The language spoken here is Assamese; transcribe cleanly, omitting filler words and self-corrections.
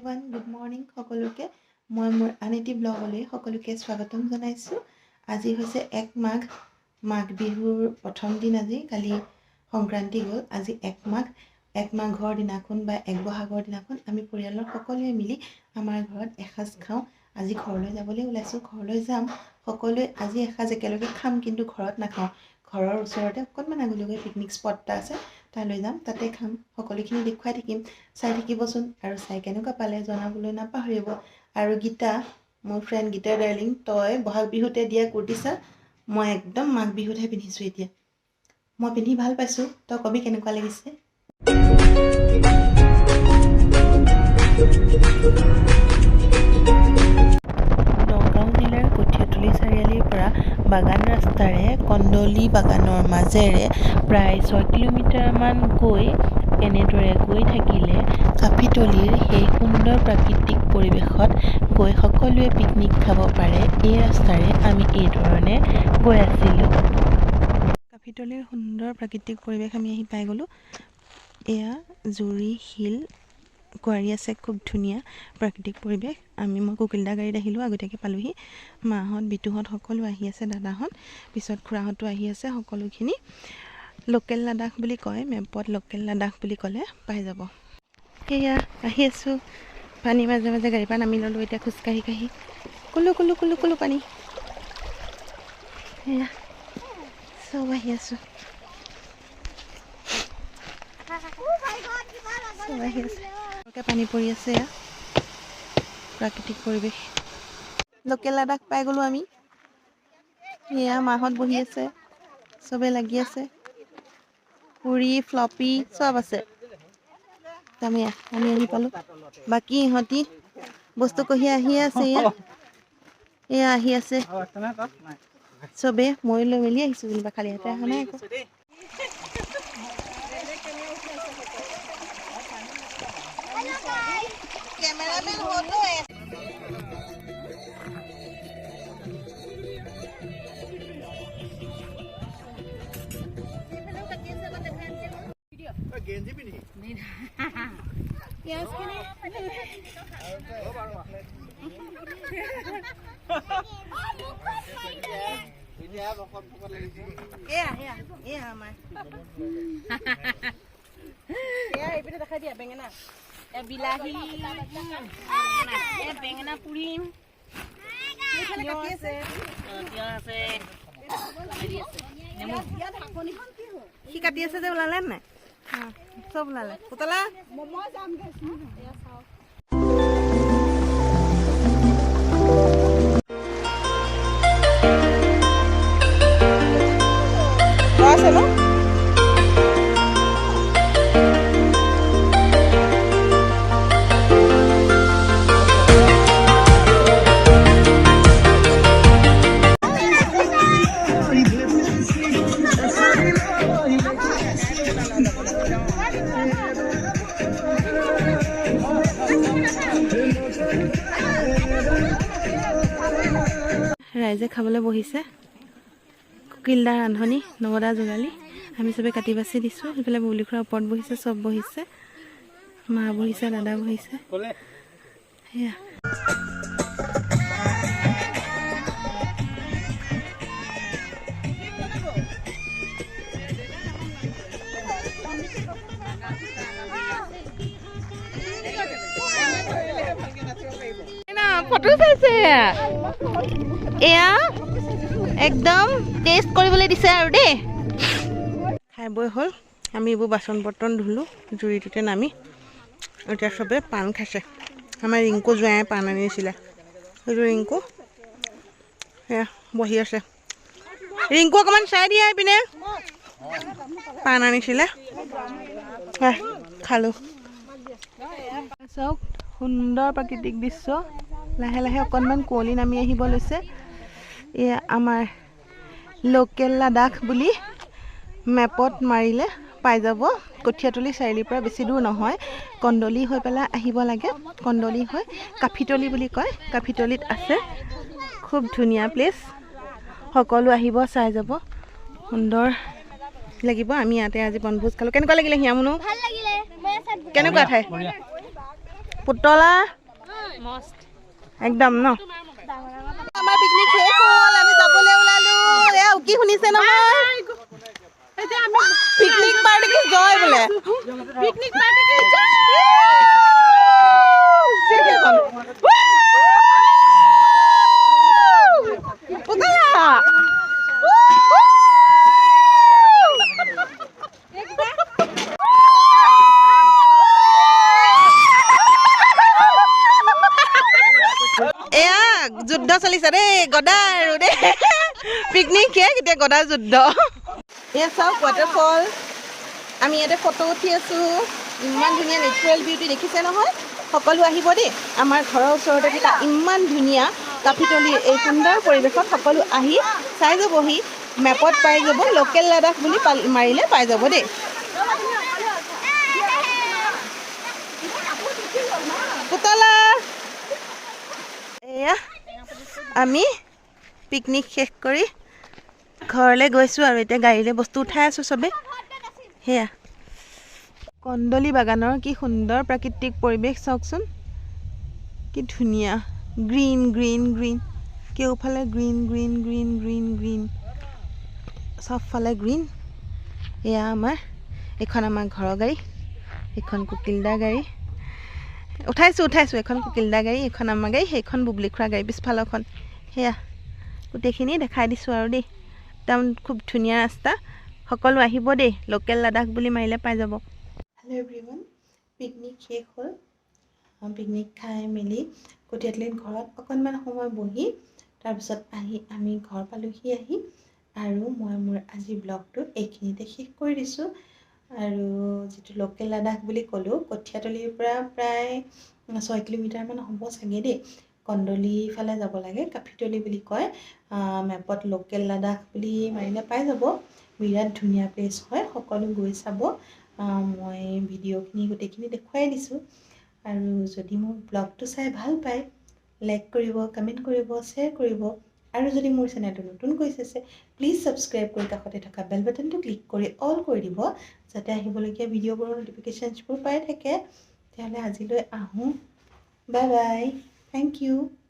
এভৰিৱান গুড মৰ্নিং সকলোকে মই মোৰ আনিটি ব্লগলৈ সকলোকে স্বাগতম জনাইছোঁ। আজি হৈছে 1 মাঘ বিহুৰ প্ৰথম দিন। আজি কালি সংক্ৰান্তি গ'ল। আজি 1 মাঘৰ দিনাখন বা 1 বহাগৰ দিনাখন আমি পৰিয়ালৰ সকলোৱে মিলি আমাৰ ঘৰত এসাঁজ খাওঁ। আজি ঘৰলৈ যাবলৈ ওলাইছোঁ। ঘৰলৈ যাম, সকলোৱে আজি এসাঁজ একেলগে খাম, কিন্তু ঘৰত নাখাওঁ। ঘৰৰ ওচৰতে অকণমান আগলৈকে পিকনিক স্পট এটা আছে, তালৈ যাম, তাতে খাম। সকলোখিনি দেখুৱাই থাকিম, চাই থাকিবচোন। আৰু চাই কেনেকুৱা পালে জনাবলৈ নাপাহৰিব। আৰু গীতা, মোৰ ফ্ৰেণ্ড গীতা ডাৰ্লিং, তই বহাগ বিহুতে দিয়া কুৰ্তি চা, মই একদম মাঘ বিহুতহে পিন্ধিছোঁ। এতিয়া মই পিন্ধি ভাল পাইছোঁ, তই কবি কেনেকুৱা লাগিছে। নগাঁও জিলাৰ কঠীয়াতলী চাৰিআলিৰ পৰা বাগান ৰাস্তাৰে কন্দলী বাগানৰ মাজেৰে প্ৰায় 6 কিলোমিটাৰমান এনেদৰে গৈ থাকিলে কাফিতলীৰ সেই সুন্দৰ প্ৰাকৃতিক পৰিৱেশত গৈ সকলোৱে পিকনিক খাব পাৰে। এই ৰাস্তাৰে আমি এই ধৰণে গৈ আছিলোঁ। কাফিতলীৰ সুন্দৰ প্ৰাকৃতিক পৰিৱেশ আমি আহি পাই গ'লোঁ। এয়া জুৰি শিল কুঁৱাৰী আছে, খুব ধুনীয়া প্ৰাকৃতিক পৰিৱেশ। মই কুকিলদা গাড়ীত আহিলোঁ, আগতীয়াকৈ পালোহি। মাহঁত বিতুহঁত সকলো আহি আছে, দাদাহঁত, পিছত খুৰাহঁতো আহি আছে। সকলোখিনি লোকেল লাডাখ বুলি কয়, মেপত লোকেল লাডাখ বুলি ক'লে পাই যাব। সেয়া আহি আছোঁ, পানী মাজে মাজে গাড়ীৰ পৰা নামি ল'লোঁ। এতিয়া খোজকাঢ়ি কুলু কুলু কুলু কুলু পানী। সেয়া চব আহি আছোঁ, চব আহি আছে। পানী পৰি আছে, এয়া প্ৰাকৃতিক পৰিৱেশ। লোকেল লাডাখ পাই গ'লোঁ আমি। এয়া মাহঁত বহি আছে, চবে লাগি আছে, পুৰি ফ্লপি চব আছে। আমি আহি পালোঁ। বাকী ইহঁতি বস্তু কঢ়িয়াই আহিয়ে আছে। এয়া আহি আছে চবে। মই লৈ মেলি আহিছোঁ যেনিবা, খালী হাতে অহা নাই আকৌ। দেখাই দিয়া বেঙেনা, বিলাহী, বেঙেনা পুৰিম, সি কাটি আছে যে ওলালে নাই? চব ওলালে। পুতলা আছে ন? ৰাইজে খাবলৈ বহিছে। কুকিলদা ৰান্ধনি, নৱদা যোগালী, আমি চবে কাটি বাচি দিছোঁ। সেইফালে বুবলি খুৰা ওপৰত বহিছে, চব বহিছে, মা বহিছে, দাদা বহিছে। সেয়া ফটো চাইছে, এয়া একদম টেষ্ট কৰিবলৈ দিছে আৰু দেই। খাই বৈ হ'ল, আমি এইবোৰ বাচন বৰ্তন ধুলোঁ জুৰিটোতে নামি। এতিয়া চবে পাণ খাইছে। আমাৰ ৰিংকু জোঁৱাই পাণ আনিছিলে, সেইটো ৰিংকু সেয়া বহি আছে। ৰিংকু অকণমান চাই দিয়া এইপিনে, পাণ আনিছিলে, খালোঁ। চাওক সুন্দৰ প্ৰাকৃতিক দৃশ্য। লাহে লাহে অকণমান কুঁৱলী নামি আহিব লৈছে। এয়া আমাৰ লোকেল লাডাখ বুলি মেপত মাৰিলে পাই যাব। কঠীয়াতলী চাৰিআলিৰ পৰা বেছি দূৰ নহয়, কন্দলী হৈ পেলাই আহিব লাগে। কন্দলী হৈ কাফিতলী বুলি কয়, কাফিতলীত আছে। খুব ধুনীয়া প্লেচ, সকলো আহিব, চাই যাব, সুন্দৰ লাগিব। আমি ইয়াতে আজি বনভোজ খালোঁ। কেনেকুৱা লাগিলে হিয়ামুনু? কেনেকুৱা ঠাই? পুতলা একদম ন আমাৰ পিকনিক শেষ হ'ল আমি যাবলৈ ওলালো এ কি শুনিছে নহয় পিকনিক পাৰ্টি কি জয় বোলে পিকনিক পাৰ্টি কি জয় পুতলা যুদ্ধ চলিছে দেই গদা আৰু দেই পিকনিক শেষ এতিয়া গদাৰ যুদ্ধ এয়া চাওক ৱাটাৰফল আমি ইয়াতে ফটো উঠি আছোঁ ইমান ধুনীয়া নেচাৰেল বিউটি দেখিছে নহয় সকলো আহিব দেই আমাৰ ঘৰৰ ওচৰতে থকা ইমান ধুনীয়া কাফিতলীৰ এই সুন্দৰ পৰিৱেশত সকলো আহি চাই যাবহি মেপত পাই যাব লোকেল লাডাখ বুলি মাৰিলে পাই যাব দেই পুতলা এয়া আমি পিকনিক শেষ কৰি ঘৰলৈ গৈছোঁ আৰু এতিয়া গাড়ীলৈ বস্তু উঠাই আছোঁ চবেই সেয়া কন্দলী বাগানৰ কি সুন্দৰ প্ৰাকৃতিক পৰিৱেশ চাওকচোন কি ধুনীয়া গ্ৰীণ গ্ৰীণ গ্ৰীণ কেওফালে green green green green green চবফালে গ্ৰীণ এয়া এইখন আমাৰ ঘৰৰ গাড়ী এইখন কুকিলদাৰ গাড়ী উঠাইছোঁ এখন কুকিলদাৰ গাড়ী এইখন আমাৰ গাড়ী সেইখন বুবলি খুৰা গাড়ী পিছফালৰখন সেয়া গোটেইখিনি দেখাই দিছোঁ আৰু দেই একদম খুব ধুনীয়া ৰাস্তা সকলো আহিব দেই লোকেল লাডাখ বুলি মাৰিলে পাই যাব হেল্ল' এভৰিৱান পিকনিক শেষ হ'ল পিকনিক খাই মেলি কঠীয়াতলিত ঘৰত অকণমান সময় বহি তাৰপিছত আমি ঘৰ পালোহি আহি আৰু মই মোৰ আজি ব্লগটো এইখিনিতে শেষ কৰি দিছোঁ আৰু যিটো লোকেল লাডাখ বুলি ক'লোঁ কঠীয়াতলিৰ পৰা প্ৰায় 6 কিলোমিটাৰমান হ'ব চাগে দেই কন্দলী ফালে যাব লাগে কাফিতলী বুলি কয় মেপত লোকেল লাডাখ বুলি মাৰিলে পাই যাব বিৰাট ধুনীয়া প্লেচ হয় সকলো গৈ চাব মই ভিডিঅ'খিনি গোটেইখিনি দেখুৱাই দিছোঁ আৰু যদি মোৰ ব্লগটো চাই ভাল পায় লাইক কৰিব কমেণ্ট কৰিব শ্বেয়াৰ কৰিব আৰু যদি মোৰ চেনেলটো নতুনকৈ চাইছে প্লিজ ছাবস্ক্ৰাইব কৰি কাষতে থকা বেল বাটনটো ক্লিক কৰি অল কৰি দিব যাতে আহিবলগীয়া ভিডিঅ'বোৰৰ ন'টিফিকেশ্যনছবোৰ পাই থাকে তেতিয়াহ'লে আজিলৈ আহোঁ বাই বাই থেংক ইউ